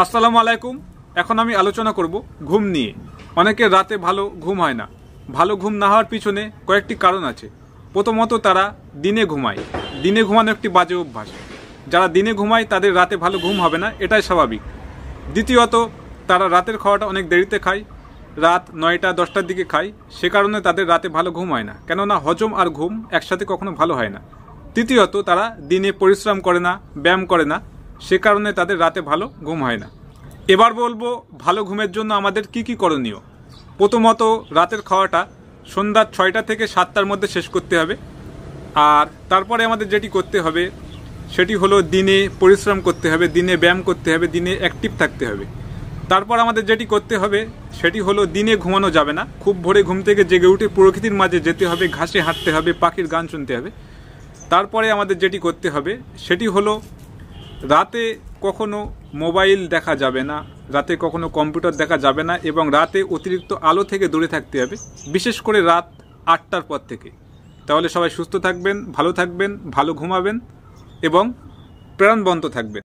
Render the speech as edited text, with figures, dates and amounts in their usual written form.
আসসালামু আলাইকুম। এখন আমি আলোচনা করব ঘুম নিয়ে। অনেকের রাতে ভালো ঘুম হয় না। ভালো ঘুম না হওয়ার পিছনে কয়েকটি কারণ আছে। প্রথমত, তারা দিনে ঘুমায়। দিনে ঘুমানো একটি বাজে অভ্যাস। যারা দিনে ঘুমায় তাদের রাতে ভালো ঘুম হবে না, এটাই স্বাভাবিক। দ্বিতীয়ত, তারা রাতের খাওয়াটা অনেক দেরিতে খায়, রাত 9টা 10টার দিকে খায়। সে কারণে তাদের রাতে ভালো ঘুম হয় না, কেননা হজম আর ঘুম একসাথে কখনো ভালো হয় না। তৃতীয়ত, তারা দিনে পরিশ্রম করে না, ব্যায়াম করে না, সে কারণে তাদের রাতে ভালো ঘুম হয় না। এবার বলবো ভালো ঘুমের জন্য আমাদের কি কি করণীয়। প্রথমত, রাতের খাওয়াটা সন্ধ্যা 6টা থেকে 7টার মধ্যে শেষ করতে হবে। আর তারপরে আমাদের যেটি করতে হবে সেটি হলো দিনে পরিশ্রম করতে হবে, দিনে ব্যায়াম করতে হবে, দিনে অ্যাক্টিভ থাকতে হবে। তারপর আমাদের যেটি করতে হবে সেটি হলো দিনে ঘুমানো যাবে না। খুব ভোরে ঘুম থেকে জেগে উঠে প্রকৃতির মাঝে যেতে হবে, ঘাসে হাঁটতে হবে, পাখির গান শুনতে হবে। তারপরে আমাদের যেটি করতে হবে সেটি হলো রাতে কখনো মোবাইল দেখা যাবে না, রাতে কখনো কম্পিউটার দেখা যাবে না, এবং রাতে অতিরিক্ত আলো থেকে দূরে থাকতে হবে, বিশেষ করে রাত 8টার পর থেকে। তাহলে সবাই সুস্থ থাকবেন, ভালো থাকবেন, ভালো ঘুমাবেন এবং প্রাণবন্ত থাকবেন।